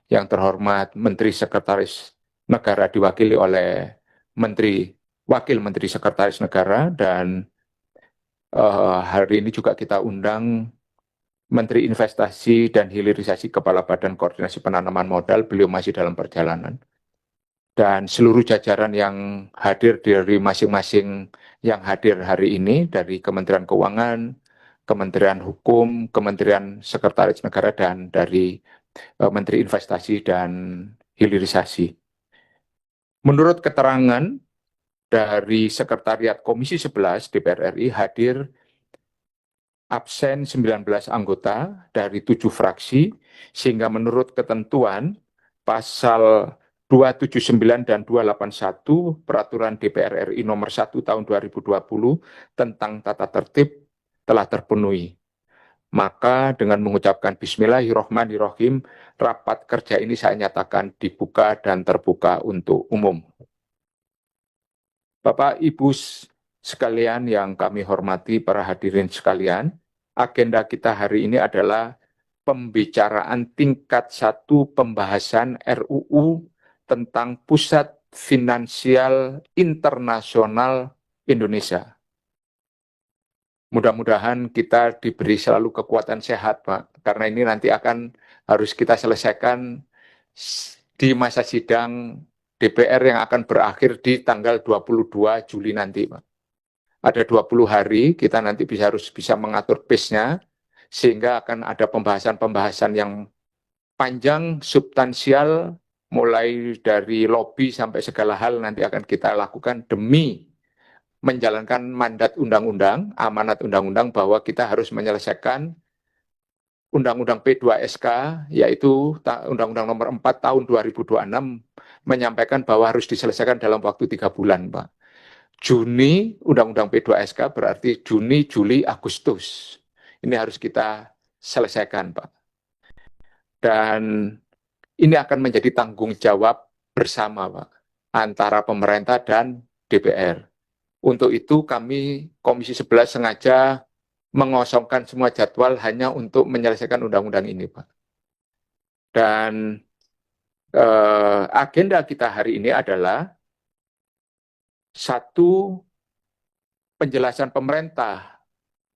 yang terhormat Menteri Sekretaris Negara diwakili oleh Wakil Menteri Sekretaris Negara, dan hari ini juga kita undang Menteri Investasi dan Hilirisasi Kepala Badan Koordinasi Penanaman Modal, beliau masih dalam perjalanan. Dan seluruh jajaran yang hadir dari masing-masing yang hadir hari ini, dari Kementerian Keuangan, Kementerian Hukum, Kementerian Sekretaris Negara, dan dari Menteri Investasi dan Hilirisasi. Menurut keterangan dari Sekretariat Komisi 11 DPR RI, hadir absen 19 anggota dari 7 fraksi, sehingga menurut ketentuan pasal 279 dan 281 Peraturan DPR RI nomor 1 tahun 2020 tentang tata tertib telah terpenuhi. Maka dengan mengucapkan Bismillahirrohmanirrohim, rapat kerja ini saya nyatakan dibuka dan terbuka untuk umum. Bapak Ibu sekalian yang kami hormati, para hadirin sekalian, agenda kita hari ini adalah pembicaraan tingkat 1 pembahasan RUU tentang Pusat Finansial Internasional Indonesia. Mudah-mudahan kita diberi selalu kekuatan sehat, Pak, karena ini nanti akan harus kita selesaikan di masa sidang DPR yang akan berakhir di tanggal 22 Juli nanti, Pak. Ada 20 hari, kita nanti harus bisa mengatur pace-nya, sehingga akan ada pembahasan-pembahasan yang panjang, substansial, mulai dari lobby sampai segala hal nanti akan kita lakukan demi menjalankan mandat undang-undang, amanat undang-undang, bahwa kita harus menyelesaikan Undang-Undang P2SK, yaitu Undang-Undang nomor 4 tahun 2026, menyampaikan bahwa harus diselesaikan dalam waktu 3 bulan, Pak. Juni, Undang-Undang P2SK berarti Juni, Juli, Agustus. Ini harus kita selesaikan, Pak. Dan ini akan menjadi tanggung jawab bersama, Pak, antara pemerintah dan DPR. Untuk itu kami Komisi 11 sengaja mengosongkan semua jadwal hanya untuk menyelesaikan undang-undang ini, Pak. Dan agenda kita hari ini adalah satu, penjelasan pemerintah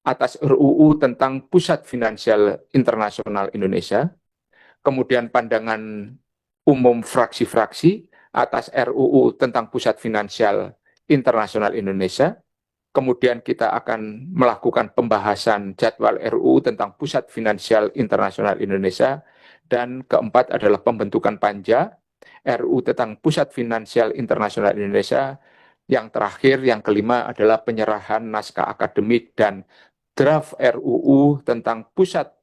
atas RUU tentang Pusat Finansial Internasional Indonesia, kemudian pandangan umum fraksi-fraksi atas RUU tentang Pusat Finansial Internasional Indonesia, kemudian kita akan melakukan pembahasan jadwal RUU tentang Pusat Finansial Internasional Indonesia, dan keempat adalah pembentukan panja RUU tentang Pusat Finansial Internasional Indonesia. Yang terakhir, yang kelima adalah penyerahan naskah akademik dan draft RUU tentang Pusat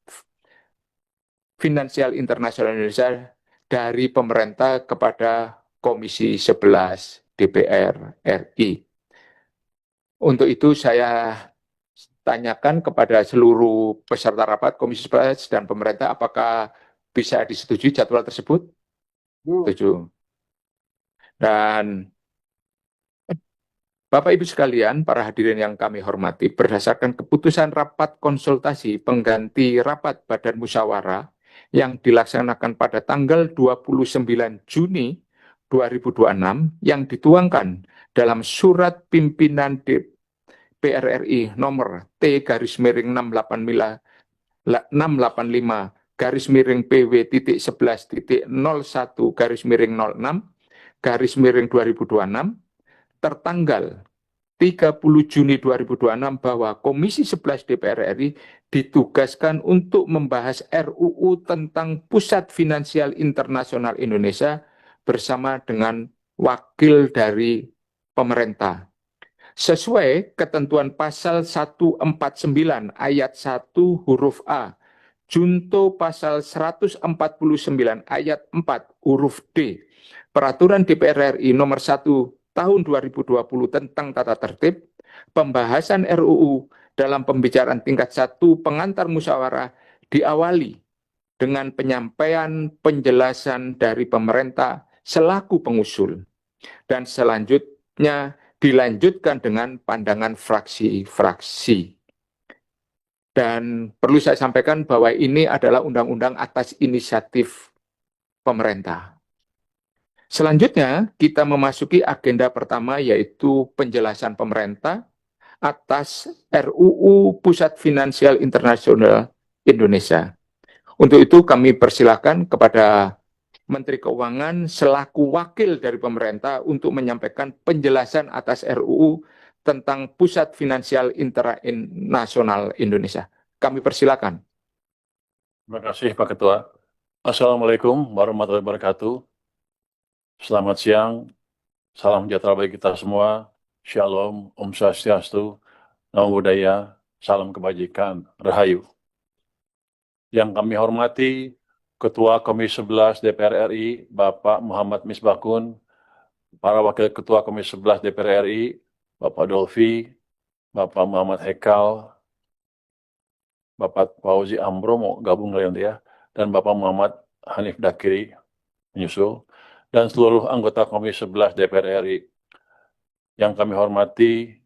Finansial Internasional Indonesia dari pemerintah kepada Komisi 11 DPR RI. Untuk itu saya tanyakan kepada seluruh peserta rapat Komisi 11 dan pemerintah, apakah bisa disetujui jadwal tersebut? Setuju. Dan Bapak Ibu sekalian, para hadirin yang kami hormati, berdasarkan keputusan rapat konsultasi pengganti rapat Badan Musyawarah yang dilaksanakan pada tanggal 29 Juni 2026 yang dituangkan dalam surat pimpinan DPR RI nomor T-PW11-11.01/2026 tertanggal 30 Juni 2026 bahwa Komisi 11 DPR RI ditugaskan untuk membahas RUU tentang Pusat Finansial Internasional Indonesia bersama dengan wakil dari pemerintah. Sesuai ketentuan pasal 149 ayat 1 huruf A, junto pasal 149 ayat 4 huruf D, Peraturan DPR RI nomor 1 tahun 2020 tentang tata tertib, pembahasan RUU dalam pembicaraan tingkat 1 pengantar musyawarah diawali dengan penyampaian penjelasan dari pemerintah selaku pengusul, dan selanjutnya dilanjutkan dengan pandangan fraksi-fraksi. Dan perlu saya sampaikan bahwa ini adalah undang-undang atas inisiatif pemerintah. Selanjutnya, kita memasuki agenda pertama, yaitu penjelasan pemerintah atas RUU Pusat Finansial Internasional Indonesia. Untuk itu kami persilakan kepada Menteri Keuangan selaku wakil dari pemerintah untuk menyampaikan penjelasan atas RUU tentang Pusat Finansial Internasional Indonesia. Kami persilakan. Terima kasih Pak Ketua. Assalamualaikum warahmatullahi wabarakatuh. Selamat siang, salam sejahtera bagi kita semua. Shalom, Om Swastiastu, Namo Buddhaya, salam kebajikan, Rahayu. Yang kami hormati Ketua Komisi 11 DPR RI, Bapak Muhammad Misbakun, para Wakil Ketua Komisi 11 DPR RI, Bapak Dolfi, Bapak Muhammad Hekal, Bapak Fauzi Amro mau gabung kalian ya, dan Bapak Muhammad Hanif Dakiri menyusul, dan seluruh anggota Komisi 11 DPR RI. Yang kami hormati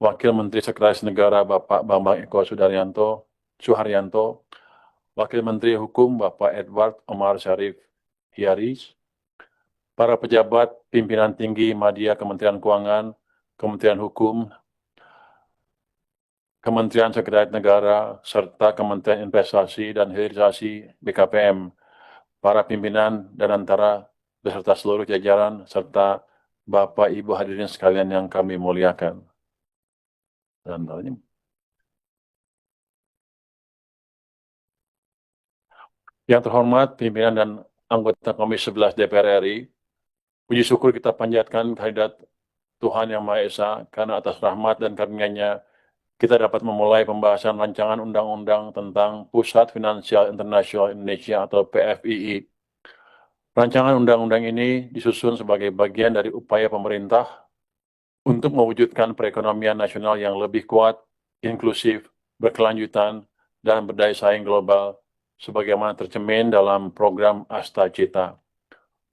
Wakil Menteri Sekretaris Negara Bapak Bambang Eko Suharyanto, Wakil Menteri Hukum Bapak Edward Omar Syarif Hiaris, para pejabat pimpinan tinggi Media Kementerian Keuangan, Kementerian Hukum, Kementerian Sekretariat Negara, serta Kementerian Investasi dan Hilirisasi BKPM, para pimpinan dan antara beserta seluruh jajaran, serta Bapak Ibu hadirin sekalian yang kami muliakan. Dan yang terhormat pimpinan dan anggota Komisi 11 DPR RI, puji syukur kita panjatkan kehadirat Tuhan Yang Maha Esa, karena atas rahmat dan karunia-Nya kita dapat memulai pembahasan rancangan undang-undang tentang Pusat Finansial Internasional Indonesia atau PFII. Rancangan undang-undang ini disusun sebagai bagian dari upaya pemerintah untuk mewujudkan perekonomian nasional yang lebih kuat, inklusif, berkelanjutan, dan berdaya saing global, sebagaimana tercermin dalam program Asta Cita.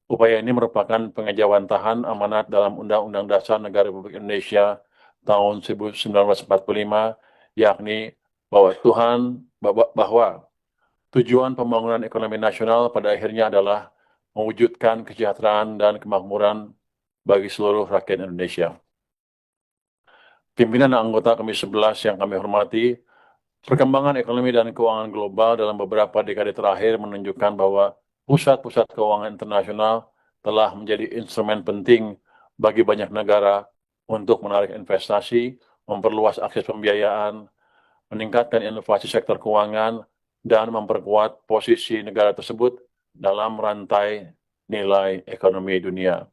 Upaya ini merupakan pengejawantahan amanat dalam Undang-Undang Dasar Negara Republik Indonesia tahun 1945, yakni bahwa tujuan pembangunan ekonomi nasional pada akhirnya adalah mewujudkan kesejahteraan dan kemakmuran bagi seluruh rakyat Indonesia. Pimpinan dan anggota Komisi 11 yang kami hormati, perkembangan ekonomi dan keuangan global dalam beberapa dekade terakhir menunjukkan bahwa pusat-pusat keuangan internasional telah menjadi instrumen penting bagi banyak negara untuk menarik investasi, memperluas akses pembiayaan, meningkatkan inovasi sektor keuangan, dan memperkuat posisi negara tersebut dalam rantai nilai ekonomi dunia.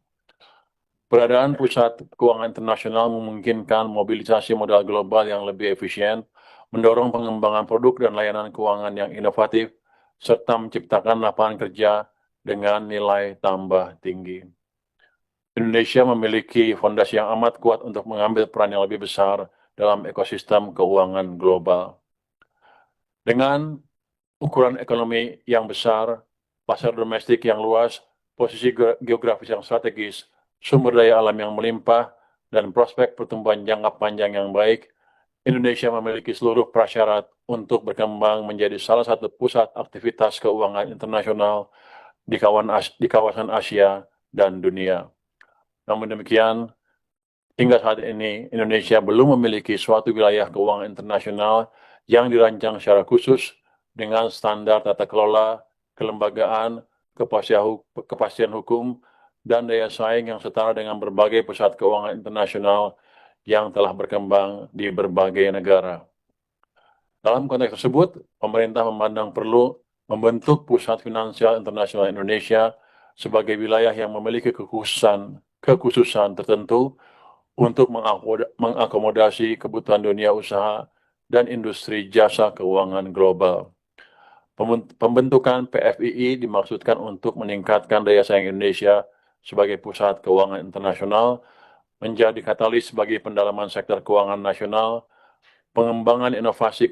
Peradaan pusat keuangan internasional memungkinkan mobilisasi modal global yang lebih efisien, mendorong pengembangan produk dan layanan keuangan yang inovatif, serta menciptakan lapangan kerja dengan nilai tambah tinggi. Indonesia memiliki fondasi yang amat kuat untuk mengambil peran yang lebih besar dalam ekosistem keuangan global. Dengan ukuran ekonomi yang besar, pasar domestik yang luas, posisi geografis yang strategis, sumber daya alam yang melimpah, dan prospek pertumbuhan jangka panjang yang baik, Indonesia memiliki seluruh prasyarat untuk berkembang menjadi salah satu pusat aktivitas keuangan internasional di kawasan Asia dan dunia. Namun demikian, hingga saat ini Indonesia belum memiliki suatu wilayah keuangan internasional yang dirancang secara khusus dengan standar tata kelola, kelembagaan, kepastian hukum, dan daya saing yang setara dengan berbagai pusat keuangan internasional yang telah berkembang di berbagai negara. Dalam konteks tersebut, pemerintah memandang perlu membentuk Pusat Finansial Internasional Indonesia sebagai wilayah yang memiliki kekhususan tertentu untuk mengakomodasi kebutuhan dunia usaha dan industri jasa keuangan global. Pembentukan PFII dimaksudkan untuk meningkatkan daya saing Indonesia sebagai pusat keuangan internasional, menjadi katalis bagi pendalaman sektor keuangan nasional, pengembangan inovasi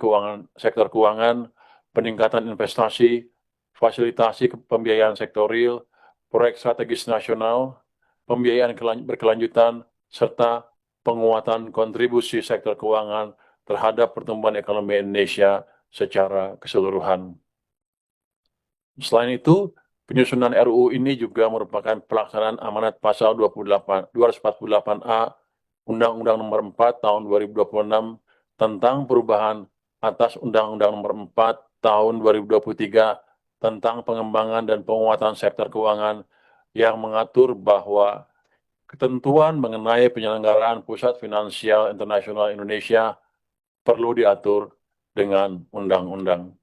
sektor keuangan, peningkatan investasi, fasilitasi pembiayaan sektorial, proyek strategis nasional, pembiayaan berkelanjutan, serta penguatan kontribusi sektor keuangan terhadap pertumbuhan ekonomi Indonesia secara keseluruhan. Selain itu, Penyusunan RUU ini juga merupakan pelaksanaan amanat pasal 248A Undang-Undang Nomor 4 Tahun 2026 tentang perubahan atas Undang-Undang Nomor 4 Tahun 2023 tentang pengembangan dan penguatan sektor keuangan yang mengatur bahwa ketentuan mengenai penyelenggaraan Pusat Finansial Internasional Indonesia perlu diatur dengan undang-undang.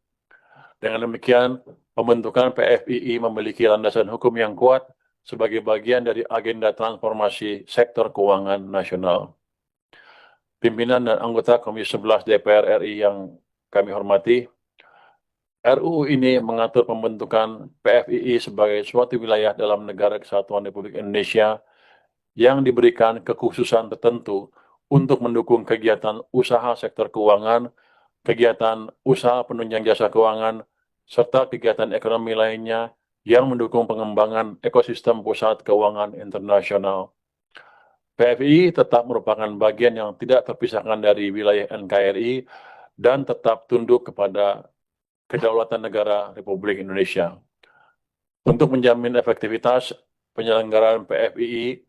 Dengan demikian, pembentukan PFII memiliki landasan hukum yang kuat sebagai bagian dari agenda transformasi sektor keuangan nasional. Pimpinan dan anggota Komisi 11 DPR RI yang kami hormati, RUU ini mengatur pembentukan PFII sebagai suatu wilayah dalam Negara Kesatuan Republik Indonesia yang diberikan kekhususan tertentu untuk mendukung kegiatan usaha sektor keuangan, kegiatan usaha penunjang jasa keuangan, serta kegiatan ekonomi lainnya yang mendukung pengembangan ekosistem pusat keuangan internasional. PFI tetap merupakan bagian yang tidak terpisahkan dari wilayah NKRI dan tetap tunduk kepada kedaulatan negara Republik Indonesia. Untuk menjamin efektivitas penyelenggaraan PFII,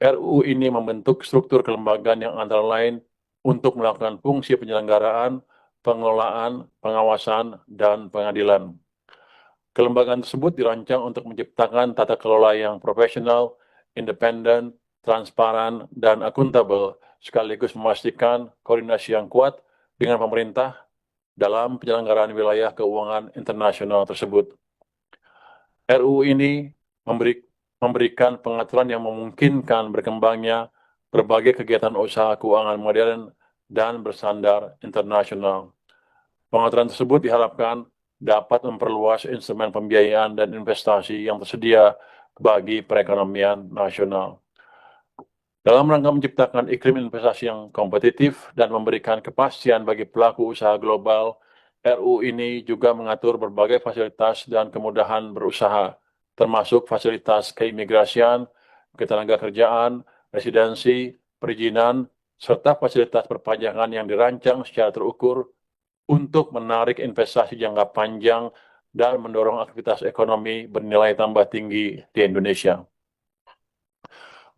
RUU ini membentuk struktur kelembagaan yang antara lain untuk melakukan fungsi penyelenggaraan, pengelolaan, pengawasan, dan pengadilan. Kelembagaan tersebut dirancang untuk menciptakan tata kelola yang profesional, independen, transparan, dan akuntabel, sekaligus memastikan koordinasi yang kuat dengan pemerintah dalam penyelenggaraan wilayah keuangan internasional tersebut. RUU ini memberikan pengaturan yang memungkinkan berkembangnya berbagai kegiatan usaha keuangan modern dan bersandar internasional. Pengaturan tersebut diharapkan dapat memperluas instrumen pembiayaan dan investasi yang tersedia bagi perekonomian nasional. Dalam rangka menciptakan iklim investasi yang kompetitif dan memberikan kepastian bagi pelaku usaha global, RUU ini juga mengatur berbagai fasilitas dan kemudahan berusaha, termasuk fasilitas keimigrasian, ketenagakerjaan, residensi, perizinan, serta fasilitas perpajakan yang dirancang secara terukur untuk menarik investasi jangka panjang dan mendorong aktivitas ekonomi bernilai tambah tinggi di Indonesia.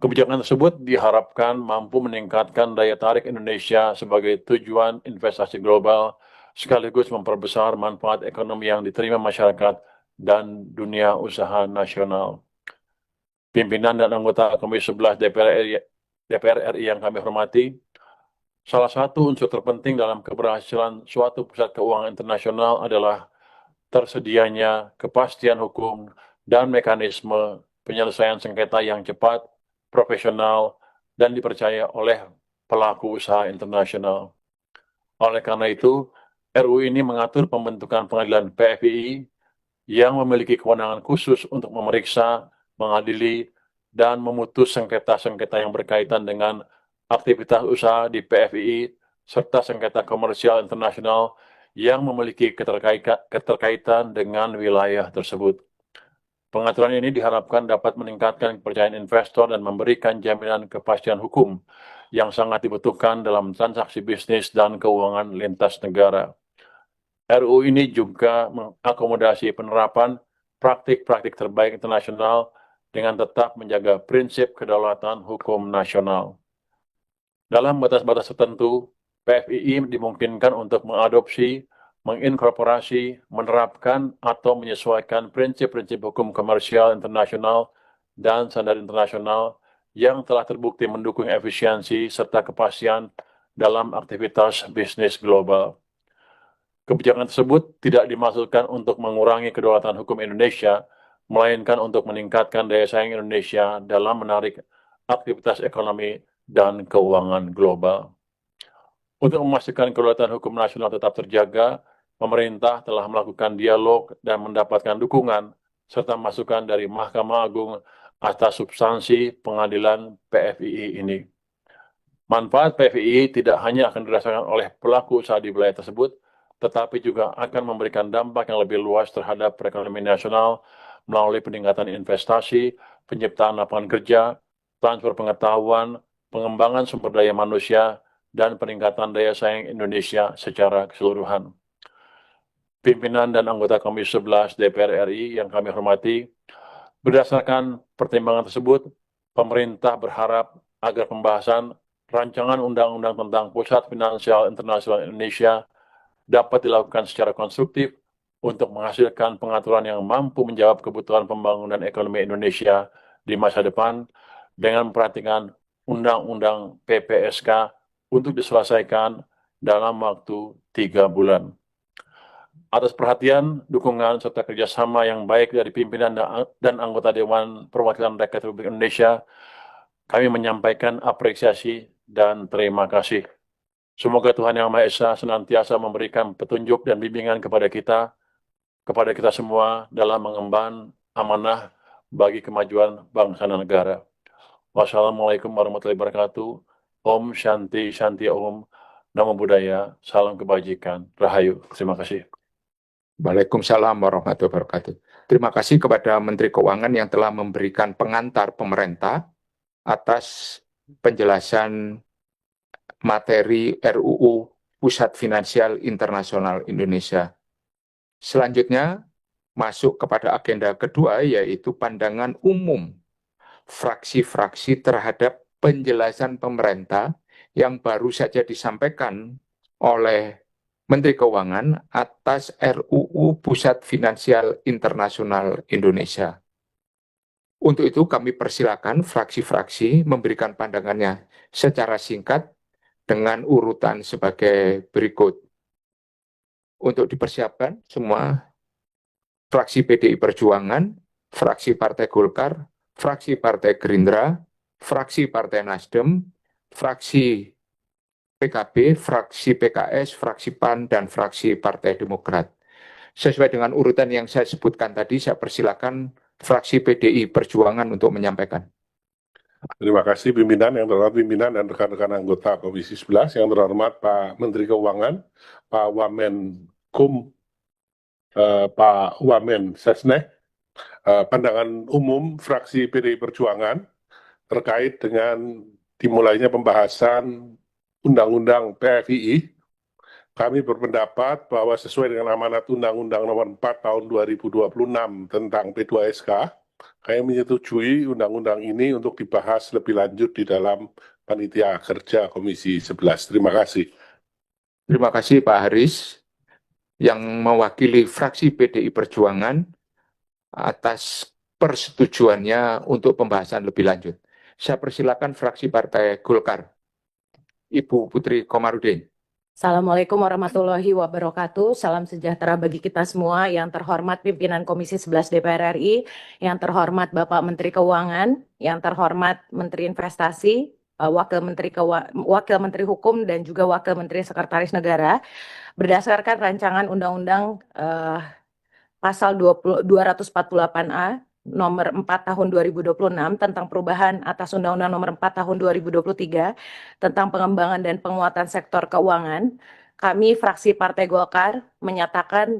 Kebijakan tersebut diharapkan mampu meningkatkan daya tarik Indonesia sebagai tujuan investasi global, sekaligus memperbesar manfaat ekonomi yang diterima masyarakat dan dunia usaha nasional. Pimpinan dan anggota Komisi 11 DPR RI yang kami hormati, salah satu unsur terpenting dalam keberhasilan suatu pusat keuangan internasional adalah tersedianya kepastian hukum dan mekanisme penyelesaian sengketa yang cepat, profesional, dan dipercaya oleh pelaku usaha internasional. Oleh karena itu, RUU ini mengatur pembentukan pengadilan PFII yang memiliki kewenangan khusus untuk memeriksa, mengadili, dan memutus sengketa-sengketa yang berkaitan dengan aktivitas usaha di PFII serta sengketa komersial internasional yang memiliki keterkaitan dengan wilayah tersebut. Pengaturan ini diharapkan dapat meningkatkan kepercayaan investor dan memberikan jaminan kepastian hukum yang sangat dibutuhkan dalam transaksi bisnis dan keuangan lintas negara. RUU ini juga mengakomodasi penerapan praktik-praktik terbaik internasional dengan tetap menjaga prinsip kedaulatan hukum nasional. Dalam batas-batas tertentu, PFII dimungkinkan untuk mengadopsi, menginkorporasi, menerapkan, atau menyesuaikan prinsip-prinsip hukum komersial internasional dan standar internasional yang telah terbukti mendukung efisiensi serta kepastian dalam aktivitas bisnis global. Kebijakan tersebut tidak dimaksudkan untuk mengurangi kedaulatan hukum Indonesia, melainkan untuk meningkatkan daya saing Indonesia dalam menarik aktivitas ekonomi dan keuangan global. Untuk memastikan kedaulatan hukum nasional tetap terjaga, pemerintah telah melakukan dialog dan mendapatkan dukungan serta masukan dari Mahkamah Agung atas substansi pengadilan PFII ini. Manfaat PFII tidak hanya akan dirasakan oleh pelaku usaha di wilayah tersebut, tetapi juga akan memberikan dampak yang lebih luas terhadap perekonomian nasional melalui peningkatan investasi, penciptaan lapangan kerja, transfer pengetahuan, pengembangan sumber daya manusia, dan peningkatan daya saing Indonesia secara keseluruhan. Pimpinan dan anggota Komisi 11 DPR RI yang kami hormati, Berdasarkan pertimbangan tersebut, pemerintah berharap agar pembahasan rancangan undang-undang tentang Pusat Finansial Internasional Indonesia dapat dilakukan secara konstruktif untuk menghasilkan pengaturan yang mampu menjawab kebutuhan pembangunan ekonomi Indonesia di masa depan dengan memperhatikan Undang-Undang PPSK untuk diselesaikan dalam waktu 3 bulan. Atas perhatian, dukungan, serta kerjasama yang baik dari pimpinan dan anggota Dewan Perwakilan Rakyat Republik Indonesia, kami menyampaikan apresiasi dan terima kasih. Semoga Tuhan Yang Maha Esa senantiasa memberikan petunjuk dan bimbingan kepada kita semua dalam mengemban amanah bagi kemajuan bangsa dan negara. Wassalamualaikum warahmatullahi wabarakatuh. Om Shanti Shanti Om. Namo Buddhaya. Salam kebajikan. Rahayu. Terima kasih. Waalaikumsalam warahmatullahi wabarakatuh. Terima kasih kepada Menteri Keuangan yang telah memberikan pengantar pemerintah atas penjelasan materi RUU Pusat Finansial Internasional Indonesia. Selanjutnya, masuk kepada agenda kedua, yaitu pandangan umum fraksi-fraksi terhadap penjelasan pemerintah yang baru saja disampaikan oleh Menteri Keuangan atas RUU Pusat Finansial Internasional Indonesia. Untuk itu kami persilakan fraksi-fraksi memberikan pandangannya secara singkat dengan urutan sebagai berikut. Untuk dipersiapkan semua fraksi PDI Perjuangan, fraksi Partai Golkar, fraksi Partai Gerindra, fraksi Partai Nasdem, fraksi PKB, fraksi PKS, fraksi PAN, dan fraksi Partai Demokrat. Sesuai dengan urutan yang saya sebutkan tadi, saya persilakan fraksi PDI Perjuangan untuk menyampaikan. Terima kasih pimpinan, yang terhormat pimpinan dan rekan-rekan anggota Komisi 11, yang terhormat Pak Menteri Keuangan, Pak Wamenkum, Pak Wamen Sesnek, pandangan umum fraksi PDI Perjuangan terkait dengan dimulainya pembahasan Undang-Undang PFII. Kami berpendapat bahwa sesuai dengan amanat Undang-Undang Nomor 4 Tahun 2026 tentang P2SK, kami menyetujui undang-undang ini untuk dibahas lebih lanjut di dalam Panitia Kerja Komisi 11. Terima kasih. Terima kasih Pak Haris yang mewakili fraksi PDI Perjuangan atas persetujuannya untuk pembahasan lebih lanjut. Saya persilakan fraksi Partai Golkar, Ibu Putri Komarudin. Assalamualaikum warahmatullahi wabarakatuh. Salam sejahtera bagi kita semua. Yang terhormat pimpinan Komisi 11 DPR RI, yang terhormat Bapak Menteri Keuangan, yang terhormat Menteri Investasi, Wakil Menteri Hukum, dan juga Wakil Menteri Sekretaris Negara. Berdasarkan rancangan Undang-Undang Pasal 248A Nomor 4 Tahun 2026 tentang perubahan atas Undang-Undang Nomor 4 Tahun 2023 tentang pengembangan dan penguatan sektor keuangan, kami fraksi Partai Golkar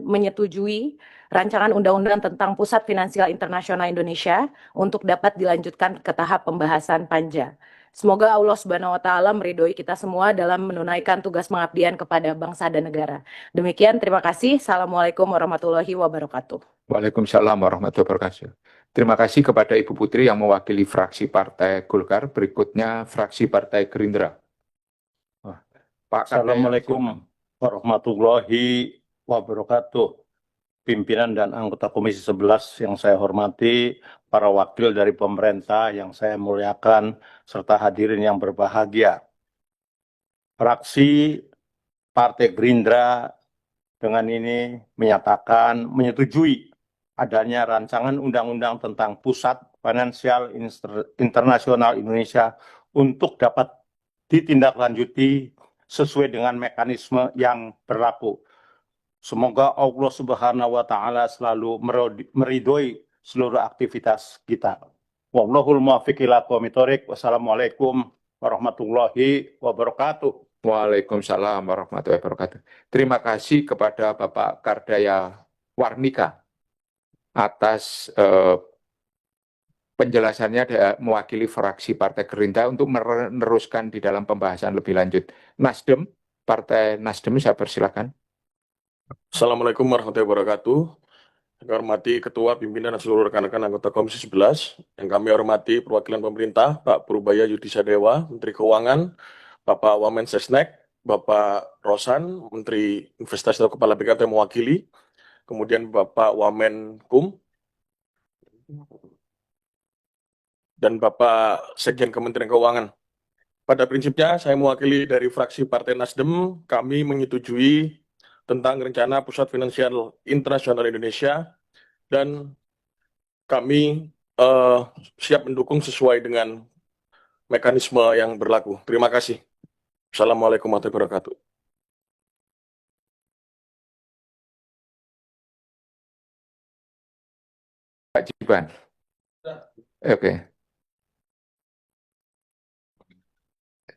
menyetujui rancangan Undang-Undang tentang Pusat Finansial Internasional Indonesia untuk dapat dilanjutkan ke tahap pembahasan panja. Semoga Allah Subhanahu wa Ta'ala meridhoi kita semua dalam menunaikan tugas pengabdian kepada bangsa dan negara. Demikian, terima kasih. Assalamualaikum warahmatullahi wabarakatuh. Waalaikumsalam warahmatullahi wabarakatuh. Terima kasih kepada Ibu Putri yang mewakili fraksi Partai Golkar. Berikutnya fraksi Partai Gerindra. Pak Assalamualaikum warahmatullahi wabarakatuh. Pimpinan dan anggota Komisi 11 yang saya hormati, para wakil dari pemerintah yang saya muliakan, serta hadirin yang berbahagia. Fraksi Partai Gerindra dengan ini menyetujui adanya rancangan undang-undang tentang Pusat Finansial Internasional Indonesia untuk dapat ditindaklanjuti sesuai dengan mekanisme yang berlaku. Semoga Allah Subhanahu wa Ta'ala selalu meridhoi seluruh aktivitas kita. Wallahul muwaffiq ila aqwamit thoriq. Wassalamualaikum warahmatullahi wabarakatuh. Waalaikumsalam warahmatullahi wabarakatuh. Terima kasih kepada Bapak Kardaya Warnika atas penjelasannya mewakili fraksi Partai Gerindra untuk meneruskan di dalam pembahasan lebih lanjut. Nasdem, Partai Nasdem, saya persilakan. Assalamualaikum warahmatullahi wabarakatuh. Yang kami hormati Ketua, Pimpinan, dan seluruh rekan-rekan anggota Komisi 11. Yang kami hormati perwakilan pemerintah, Pak Purubaya Yudisadewa, Menteri Keuangan, Bapak Wamen Sesnek, Bapak Rosan, Menteri Investasi atau Kepala BKT mewakili, kemudian Bapak Wamen Kum, dan Bapak Sekjen Kementerian Keuangan. Pada prinsipnya, saya mewakili dari fraksi Partai Nasdem, kami menyetujui tentang rencana Pusat Finansial Internasional Indonesia, dan kami siap mendukung sesuai dengan mekanisme yang berlaku. Terima kasih. Assalamualaikum warahmatullahi wabarakatuh. Pak Jiban. Oke.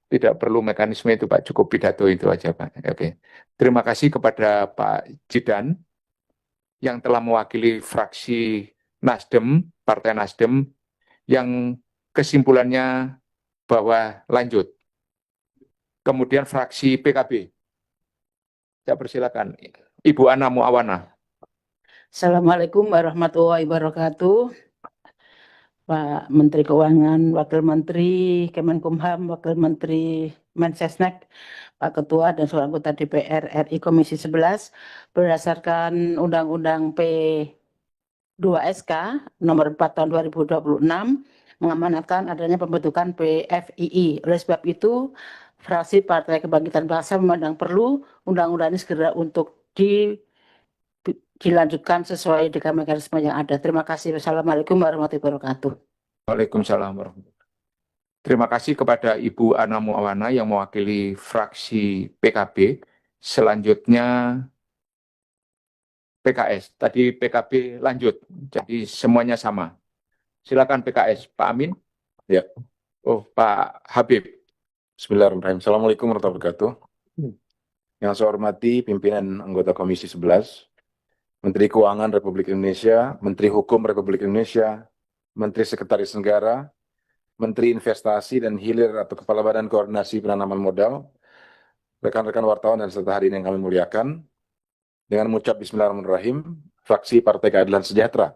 Tidak perlu mekanisme itu, Pak. Cukup pidato itu aja, Pak. Oke. Terima kasih kepada Pak Jidan yang telah mewakili fraksi Nasdem, Partai Nasdem, yang kesimpulannya bahwa lanjut. Kemudian fraksi PKB. Saya persilakan. Ibu Ana Muawana. Assalamualaikum warahmatullahi wabarakatuh. Pak Menteri Keuangan, Wakil Menteri Kemenkumham, Wakil Menteri Mensesnek, Pak Ketua dan seluruh anggota DPR RI Komisi 11, berdasarkan Undang-Undang P2SK nomor 4 tahun 2026 mengamanatkan adanya pembentukan PFII. Oleh sebab itu, fraksi Partai Kebangkitan Bangsa memandang perlu undang-undang ini segera untuk dilanjutkan sesuai dengan mekanisme yang ada. Terima kasih. Wassalamualaikum warahmatullahi wabarakatuh. Waalaikumsalam warahmatullahi wabarakatuh. Terima kasih kepada Ibu Ana Muawana yang mewakili fraksi PKB. Selanjutnya PKS. Tadi PKB lanjut, jadi semuanya sama. Silakan PKS, Pak Amin. Ya. Oh, Pak Habib. Bismillahirrahmanirrahim. Assalamualaikum warahmatullahi wabarakatuh. Yang saya hormati pimpinan anggota Komisi 11, Menteri Keuangan Republik Indonesia, Menteri Hukum Republik Indonesia, Menteri Sekretaris Negara, Menteri Investasi dan Hilir atau Kepala Badan Koordinasi Penanaman Modal, rekan-rekan wartawan dan serta hadirin yang kami muliakan, dengan mengucap Bismillahirrahmanirrahim, fraksi Partai Keadilan Sejahtera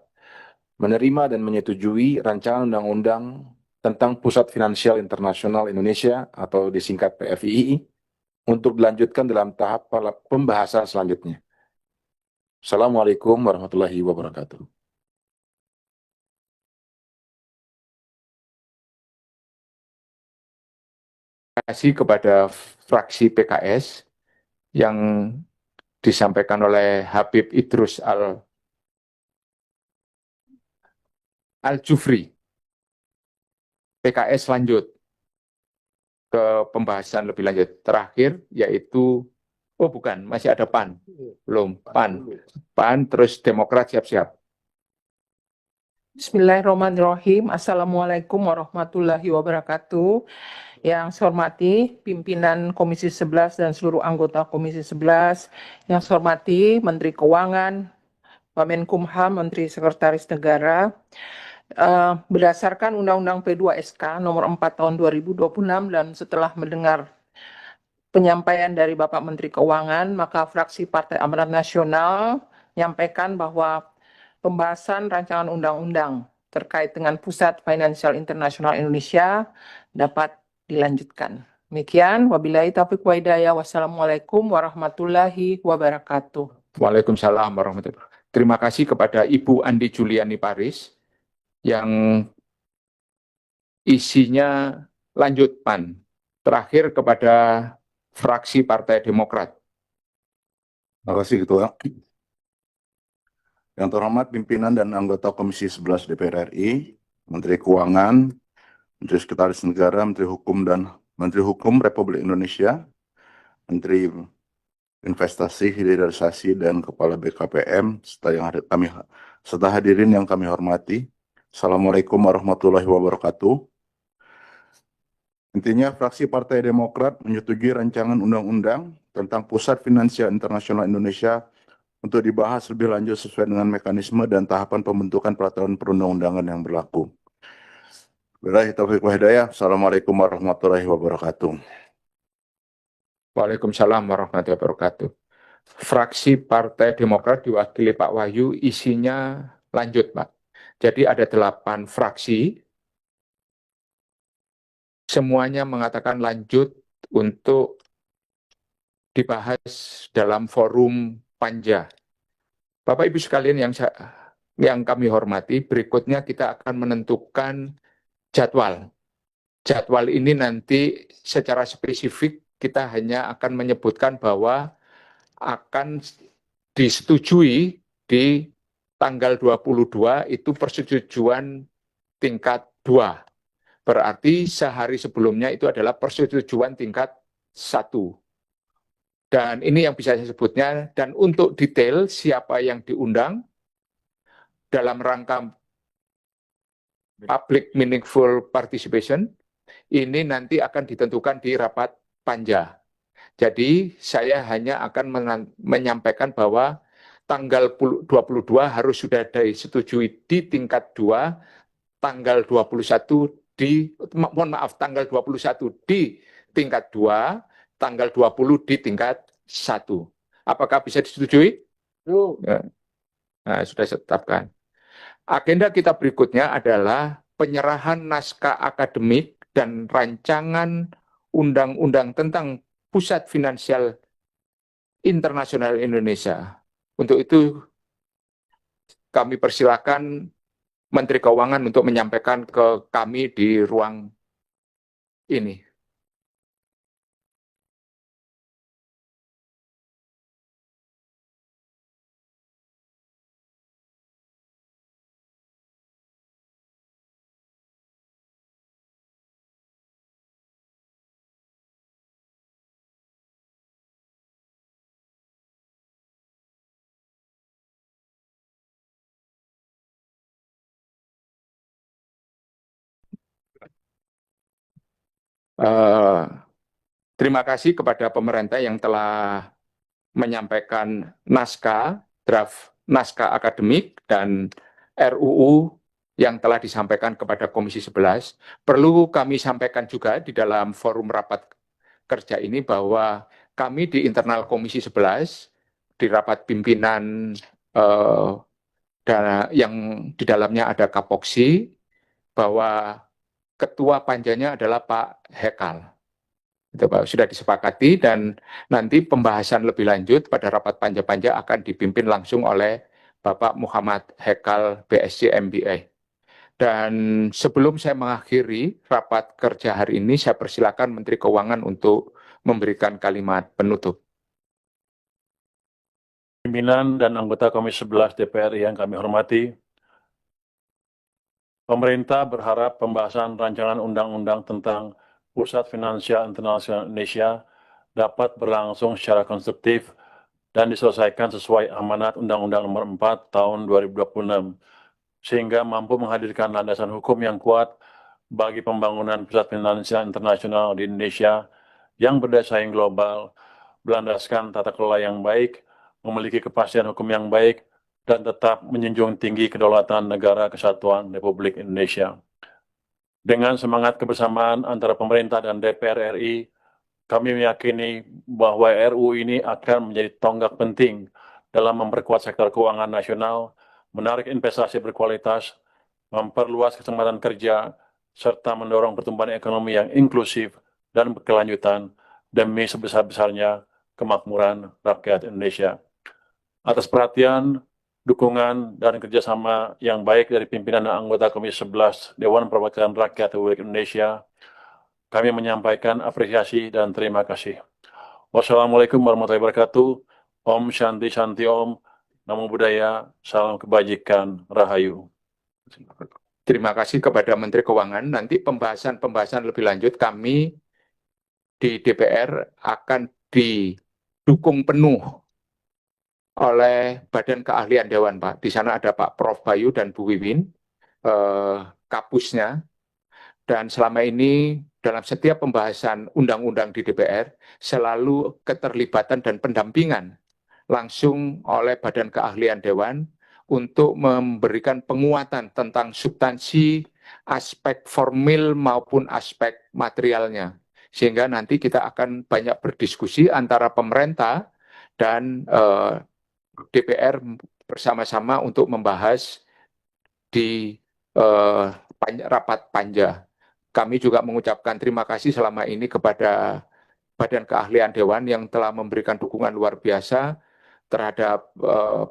menerima dan menyetujui rancangan undang-undang tentang Pusat Finansial Internasional Indonesia atau disingkat PFII untuk dilanjutkan dalam tahap pembahasan selanjutnya. Assalamualaikum warahmatullahi wabarakatuh. Terima kasih kepada fraksi PKS yang disampaikan oleh Habib Idrus Al-Jufri. PKS lanjut ke pembahasan lebih lanjut. Terakhir yaitu, oh bukan, masih ada PAN. Belum, PAN. PAN terus Demokrat siap-siap. Bismillahirrahmanirrahim. Assalamualaikum warahmatullahi wabarakatuh. Yang saya hormati pimpinan Komisi 11 dan seluruh anggota Komisi 11. Yang saya hormati Menteri Keuangan, Wamenkumham, Menteri Sekretaris Negara. Berdasarkan Undang-Undang P2SK nomor 4 tahun 2026 dan setelah mendengar penyampaian dari Bapak Menteri Keuangan, maka fraksi Partai Amanat Nasional menyampaikan bahwa pembahasan rancangan undang-undang terkait dengan Pusat Finansial Internasional Indonesia dapat dilanjutkan. Demikian, wabillahi taufiq wa hidayah. Wassalamualaikum warahmatullahi wabarakatuh. Waalaikumsalam warahmatullahi wabarakatuh. Terima kasih kepada Ibu Andi Juliani Paris yang isinya lanjut PAN. Terakhir kepada fraksi Partai Demokrat. Terima kasih Ketua. Yang terhormat pimpinan dan anggota Komisi 11 DPR RI, Menteri Keuangan, Menteri Sekretaris Negara, Menteri Hukum Republik Indonesia, Menteri Investasi, Hilirisasi, dan Kepala BKPM, serta hadirin yang kami hormati. Assalamualaikum warahmatullahi wabarakatuh. Intinya, fraksi Partai Demokrat menyetujui rancangan undang-undang tentang Pusat Finansial Internasional Indonesia untuk dibahas lebih lanjut sesuai dengan mekanisme dan tahapan pembentukan peraturan perundang-undangan yang berlaku. Wabillahi taufiq wal hidayah. Assalamualaikum warahmatullahi wabarakatuh. Waalaikumsalam warahmatullahi wabarakatuh. fraksi Partai Demokrat diwakili Pak Wahyu, isinya lanjut, Pak. Jadi ada 8 fraksi, semuanya mengatakan lanjut untuk dibahas dalam forum panja. Bapak Ibu sekalian yang kami hormati, berikutnya kita akan menentukan jadwal. Jadwal ini nanti secara spesifik kita hanya akan menyebutkan bahwa akan disetujui di tanggal 22 itu persetujuan tingkat 2. Berarti sehari sebelumnya itu adalah persetujuan tingkat 1. Dan ini yang bisa saya sebutnya. Dan untuk detail siapa yang diundang dalam rangka public meaningful participation, ini nanti akan ditentukan di rapat panja. Jadi saya hanya akan menyampaikan bahwa tanggal 22 harus sudah disetujui di tingkat 2, tanggal 21 tanggal 21 di tingkat 2, tanggal 20 di tingkat 1. Apakah bisa disetujui? Nah, sudah saya tetapkan. Agenda kita berikutnya adalah penyerahan naskah akademik dan rancangan undang-undang tentang Pusat Finansial Internasional Indonesia. Untuk itu kami persilakan Menteri Keuangan untuk menyampaikan ke kami di ruang ini. Terima kasih kepada pemerintah yang telah menyampaikan draft naskah akademik dan RUU yang telah disampaikan kepada Komisi 11. Perlu kami sampaikan juga di dalam forum rapat kerja ini bahwa kami di internal Komisi 11, di rapat pimpinan yang di dalamnya ada Kapoksi, bahwa ketua panjanya adalah Pak Hekal. Itu Pak, sudah disepakati dan nanti pembahasan lebih lanjut pada rapat panja-panja akan dipimpin langsung oleh Bapak Muhammad Hekal BSc MBA. Dan sebelum saya mengakhiri rapat kerja hari ini, saya persilakan Menteri Keuangan untuk memberikan kalimat penutup. Pimpinan dan anggota Komisi 11 DPR yang kami hormati, pemerintah berharap pembahasan rancangan undang-undang tentang Pusat Finansial Internasional Indonesia dapat berlangsung secara konstruktif dan diselesaikan sesuai amanat Undang-Undang Nomor 4 Tahun 2026, sehingga mampu menghadirkan landasan hukum yang kuat bagi pembangunan Pusat Finansial Internasional di Indonesia yang berdaya saing global, berlandaskan tata kelola yang baik, memiliki kepastian hukum yang baik, dan tetap menjunjung tinggi kedaulatan negara kesatuan Republik Indonesia. Dengan semangat kebersamaan antara pemerintah dan DPR RI, kami meyakini bahwa RUU ini akan menjadi tonggak penting dalam memperkuat sektor keuangan nasional, menarik investasi berkualitas, memperluas kesempatan kerja, serta mendorong pertumbuhan ekonomi yang inklusif dan berkelanjutan demi sebesar-besarnya kemakmuran rakyat Indonesia. Atas perhatian, dukungan, dan kerjasama yang baik dari pimpinan dan anggota Komisi 11 Dewan Perwakilan Rakyat Republik Indonesia, kami menyampaikan apresiasi dan terima kasih. Wassalamualaikum warahmatullahi wabarakatuh. Om Shanti Shanti Om. Namo Buddhaya. Salam kebajikan. Rahayu. Terima kasih kepada Menteri Keuangan. Nanti pembahasan lebih lanjut kami di DPR akan didukung penuh oleh Badan Keahlian Dewan, Pak. Di sana ada Pak Prof. Bayu dan Bu Wiwin, kapusnya. Dan selama ini dalam setiap pembahasan undang-undang di DPR selalu keterlibatan dan pendampingan langsung oleh Badan Keahlian Dewan untuk memberikan penguatan tentang substansi aspek formil maupun aspek materialnya. Sehingga nanti kita akan banyak berdiskusi antara pemerintah dan DPR bersama-sama untuk membahas di rapat panja. Kami juga mengucapkan terima kasih selama ini kepada Badan Keahlian Dewan yang telah memberikan dukungan luar biasa terhadap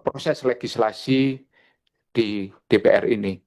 proses legislasi di DPR ini.